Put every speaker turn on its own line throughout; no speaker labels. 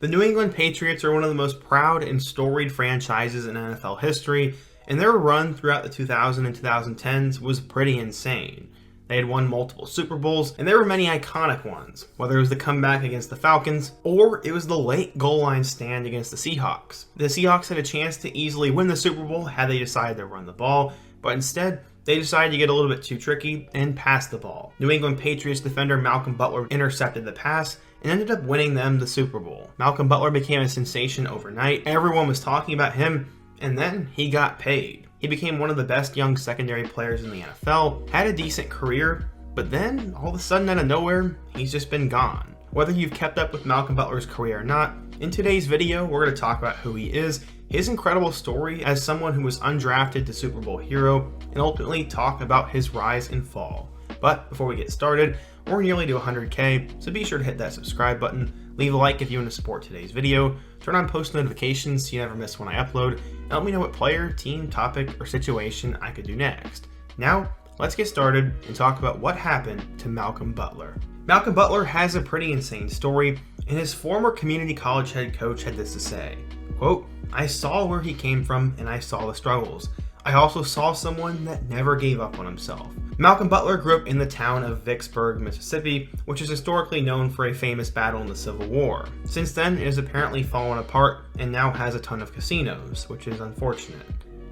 The New England Patriots are one of the most proud and storied franchises in NFL history, and their run throughout the 2000 and 2010s was pretty insane. They had won multiple Super Bowls, and there were many iconic ones, whether it was the comeback against the Falcons, or it was the late goal line stand against the Seahawks. The Seahawks had a chance to easily win the Super Bowl had they decided to run the ball, but instead, they decided to get a little bit too tricky and pass the ball. New England Patriots defender Malcolm Butler intercepted the pass and ended up winning them the Super Bowl. Malcolm Butler became a sensation overnight. Everyone was talking about him, and then he got paid. He became one of the best young secondary players in the NFL, had a decent career, but then all of a sudden out of nowhere, he's just been gone. Whether you've kept up with Malcolm Butler's career or not, in today's video, we're going to talk about who he is, his incredible story as someone who was undrafted to Super Bowl hero, and ultimately talk about his rise and fall. But before we get started, we're nearly to 100K, so be sure to hit that subscribe button, leave a like if you want to support today's video, turn on post notifications so you never miss when I upload, and let me know what player, team, topic, or situation I could do next. Now, let's get started and talk about what happened to Malcolm Butler. Malcolm Butler has a pretty insane story, and his former community college head coach had this to say, quote, "I saw where he came from and I saw the struggles. I also saw someone that never gave up on himself." Malcolm Butler grew up in the town of Vicksburg, Mississippi, which is historically known for a famous battle in the Civil War. Since then, it has apparently fallen apart and now has a ton of casinos, which is unfortunate.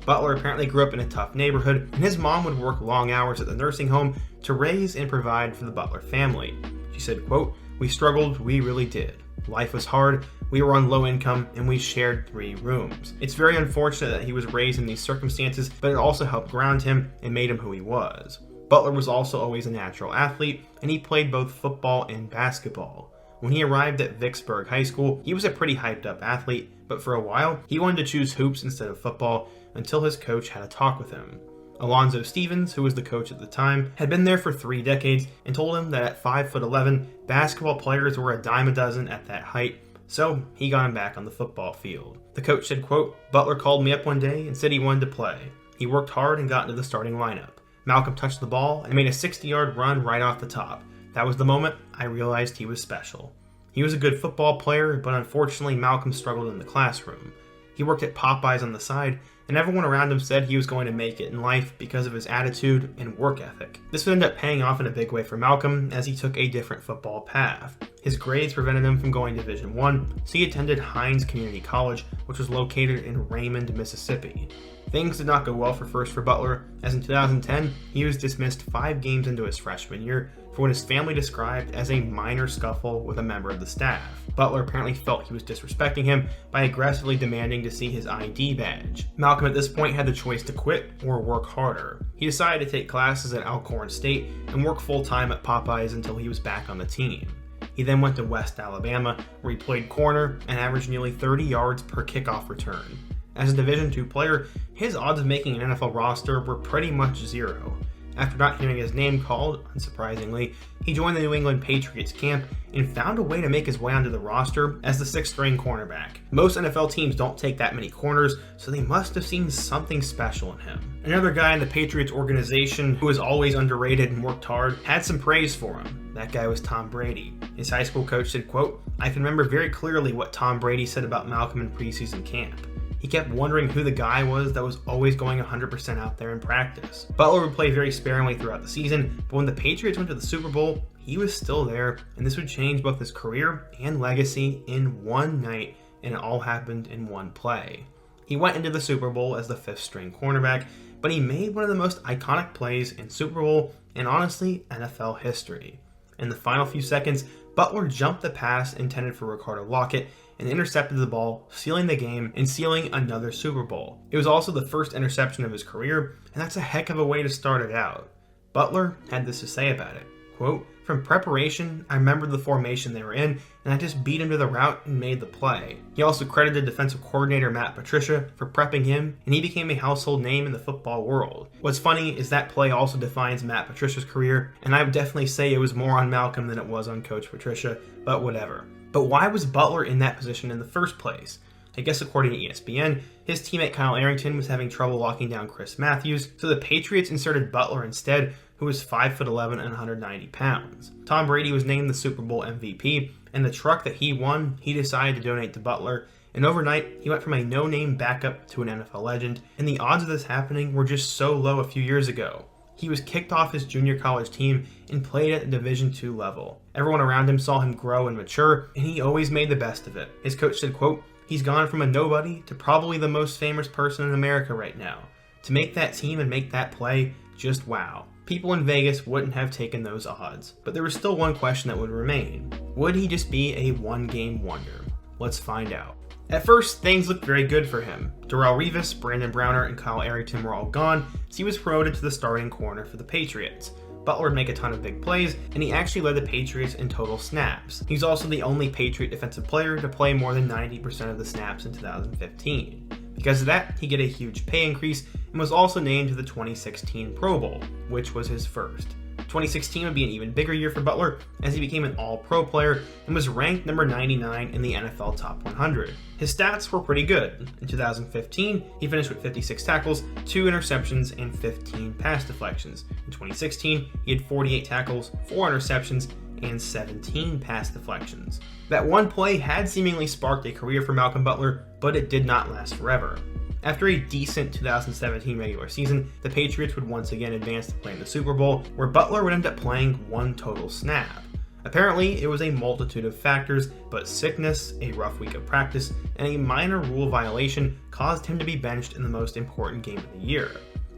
Butler apparently grew up in a tough neighborhood, and his mom would work long hours at the nursing home to raise and provide for the Butler family. She said, quote, "We struggled, we really did. Life was hard, we were on low income, and we shared 3 rooms. It's very unfortunate that he was raised in these circumstances, but it also helped ground him and made him who he was." Butler was also always a natural athlete, and he played both football and basketball. When he arrived at Vicksburg High School, he was a pretty hyped up athlete, but for a while, he wanted to choose hoops instead of football until his coach had a talk with him. Alonzo Stevens, who was the coach at the time, had been there for 3 decades and told him that at 5'11", basketball players were a dime a dozen at that height, so he got him back on the football field. The coach said, quote, "Butler called me up one day and said he wanted to play. He worked hard and got into the starting lineup. Malcolm touched the ball and made a 60-yard run right off the top. That was the moment I realized he was special. He was a good football player, but unfortunately Malcolm struggled in the classroom. He worked at Popeyes on the side, and everyone around him said he was going to make it in life because of his attitude and work ethic. This would end up paying off in a big way for Malcolm as he took a different football path. His grades prevented him from going to Division I, so he attended Hines Community College, which was located in Raymond, Mississippi. Things did not go well for Butler, as in 2010, he was dismissed 5 games into his freshman year for what his family described as a minor scuffle with a member of the staff. Butler apparently felt he was disrespecting him by aggressively demanding to see his ID badge. Malcolm at this point had the choice to quit or work harder. He decided to take classes at Alcorn State and work full-time at Popeyes until he was back on the team. He then went to West Alabama, where he played corner and averaged nearly 30 yards per kickoff return. As a Division II player, his odds of making an NFL roster were pretty much zero. After not hearing his name called, unsurprisingly, he joined the New England Patriots camp and found a way to make his way onto the roster as the 6th-string cornerback. Most NFL teams don't take that many corners, so they must have seen something special in him. Another guy in the Patriots organization who was always underrated and worked hard had some praise for him. That guy was Tom Brady. His high school coach said, quote, "I can remember very clearly what Tom Brady said about Malcolm in preseason camp. He kept wondering who the guy was that was always going 100% out there in practice." Butler would play very sparingly throughout the season, but when the Patriots went to the Super Bowl, he was still there, and this would change both his career and legacy in one night, and it all happened in one play. He went into the Super Bowl as the 5th-string cornerback, but he made one of the most iconic plays in Super Bowl and honestly NFL history. In the final few seconds, Butler jumped the pass intended for Ricardo Lockett and intercepted the ball, sealing the game and sealing another Super Bowl. It was also the first interception of his career, and that's a heck of a way to start it out. Butler had this to say about it, quote, "From preparation, I remembered the formation they were in, and I just beat him to the route and made the play." He also credited defensive coordinator Matt Patricia for prepping him, and he became a household name in the football world. What's funny is that play also defines Matt Patricia's career, and I would definitely say it was more on Malcolm than it was on Coach Patricia, but whatever. But why was Butler in that position in the first place? I guess according to ESPN, his teammate Kyle Arrington was having trouble locking down Chris Matthews, so the Patriots inserted Butler instead, who was 5'11" and 190 pounds. Tom Brady was named the Super Bowl MVP, and the truck that he won, he decided to donate to Butler, and overnight, he went from a no-name backup to an NFL legend, and the odds of this happening were just so low a few years ago. He was kicked off his junior college team and played at the Division II level. Everyone around him saw him grow and mature, and he always made the best of it. His coach said, quote, "He's gone from a nobody to probably the most famous person in America right now. To make that team and make that play, just wow." People in Vegas wouldn't have taken those odds. But there was still one question that would remain. Would he just be a one-game wonder? Let's find out. At first, things looked very good for him. Darrelle Revis, Brandon Browner, and Kyle Arrington were all gone, so he was promoted to the starting corner for the Patriots. Butler would make a ton of big plays, and he actually led the Patriots in total snaps. He's also the only Patriot defensive player to play more than 90% of the snaps in 2015. Because of that, he got a huge pay increase and was also named to the 2016 Pro Bowl, which was his first. 2016 would be an even bigger year for Butler as he became an All-Pro player and was ranked number 99 in the NFL Top 100. His stats were pretty good. In 2015, he finished with 56 tackles, 2 interceptions, and 15 pass deflections. In 2016, he had 48 tackles, 4 interceptions, and 17 pass deflections. That one play had seemingly sparked a career for Malcolm Butler, but it did not last forever. After a decent 2017 regular season, the Patriots would once again advance to play in the Super Bowl, where Butler would end up playing one total snap. Apparently, it was a multitude of factors, but sickness, a rough week of practice, and a minor rule violation caused him to be benched in the most important game of the year.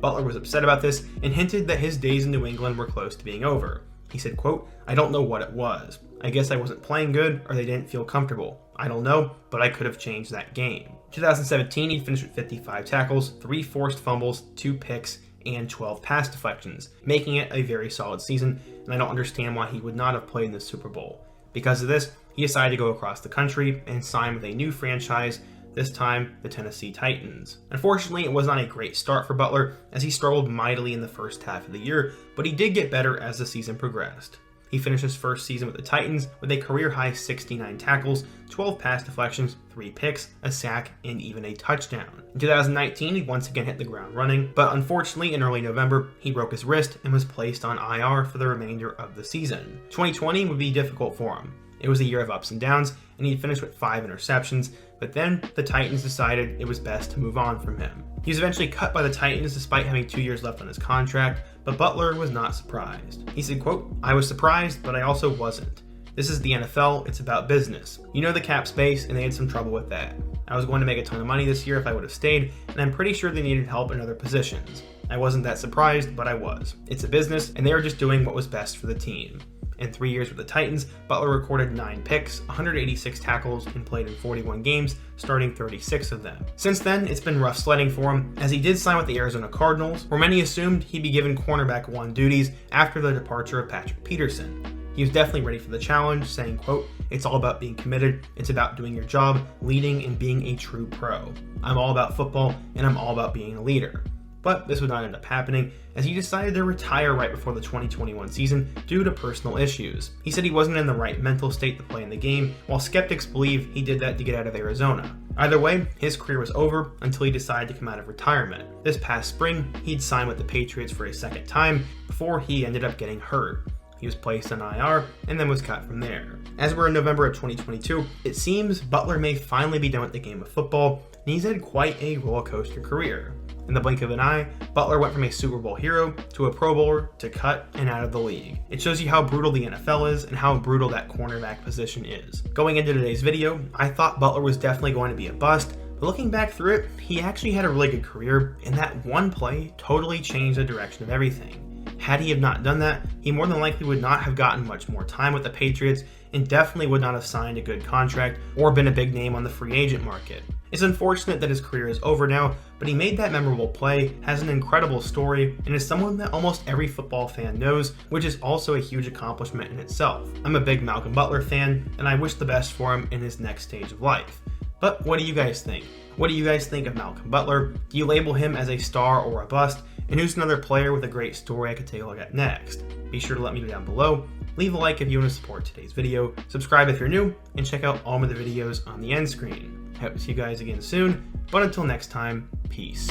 Butler was upset about this and hinted that his days in New England were close to being over. He said, quote, "I don't know what it was. I guess I wasn't playing good or they didn't feel comfortable. I don't know, but I could have changed that game." 2017, he finished with 55 tackles, 3 forced fumbles, 2 picks, and 12 pass deflections, making it a very solid season, and I don't understand why he would not have played in the Super Bowl. Because of this, he decided to go across the country and sign with a new franchise, this time the Tennessee Titans. Unfortunately, it was not a great start for Butler, as he struggled mightily in the first half of the year, but he did get better as the season progressed. He finished his first season with the Titans with a career-high 69 tackles, 12 pass deflections, 3 picks, a sack, and even a touchdown. In 2019, he once again hit the ground running, but unfortunately in early November, he broke his wrist and was placed on IR for the remainder of the season. 2020 would be difficult for him. It was a year of ups and downs, and he finished with 5 interceptions, but then the Titans decided it was best to move on from him. He was eventually cut by the Titans despite having 2 years left on his contract, but Butler was not surprised. He said, quote, "I was surprised, but I also wasn't. This is the NFL, it's about business. You know the cap space, and they had some trouble with that. I was going to make a ton of money this year if I would have stayed, and I'm pretty sure they needed help in other positions. I wasn't that surprised, but I was. It's a business, and they were just doing what was best for the team." In 3 years with the Titans, Butler recorded 9 picks, 186 tackles, and played in 41 games, starting 36 of them. Since then, it's been rough sledding for him, as he did sign with the Arizona Cardinals, where many assumed he'd be given cornerback 1 duties after the departure of Patrick Peterson. He was definitely ready for the challenge, saying, quote, "It's all about being committed, it's about doing your job, leading, and being a true pro. I'm all about football, and I'm all about being a leader." But this would not end up happening, as he decided to retire right before the 2021 season due to personal issues. He said he wasn't in the right mental state to play in the game, while skeptics believe he did that to get out of Arizona. Either way, his career was over until he decided to come out of retirement. This past spring, he'd signed with the Patriots for a second time before he ended up getting hurt. He was placed on IR and then was cut from there. As we're in November of 2022, it seems Butler may finally be done with the game of football, and he's had quite a roller coaster career. In the blink of an eye, Butler went from a Super Bowl hero to a Pro Bowler to cut and out of the league. It shows you how brutal the NFL is and how brutal that cornerback position is. Going into today's video, I thought Butler was definitely going to be a bust, but looking back through it, he actually had a really good career, and that one play totally changed the direction of everything. Had he have not done that, he more than likely would not have gotten much more time with the Patriots and definitely would not have signed a good contract or been a big name on the free agent market. It's unfortunate that his career is over now, but he made that memorable play, has an incredible story, and is someone that almost every football fan knows, which is also a huge accomplishment in itself. I'm a big Malcolm Butler fan, and I wish the best for him in his next stage of life. But what do you guys think? What do you guys think of Malcolm Butler? Do you label him as a star or a bust? And who's another player with a great story I could take a look at next? Be sure to let me know down below. Leave a like if you want to support today's video, subscribe if you're new, and check out all of the videos on the end screen. Hope to see you guys again soon. But until next time, peace.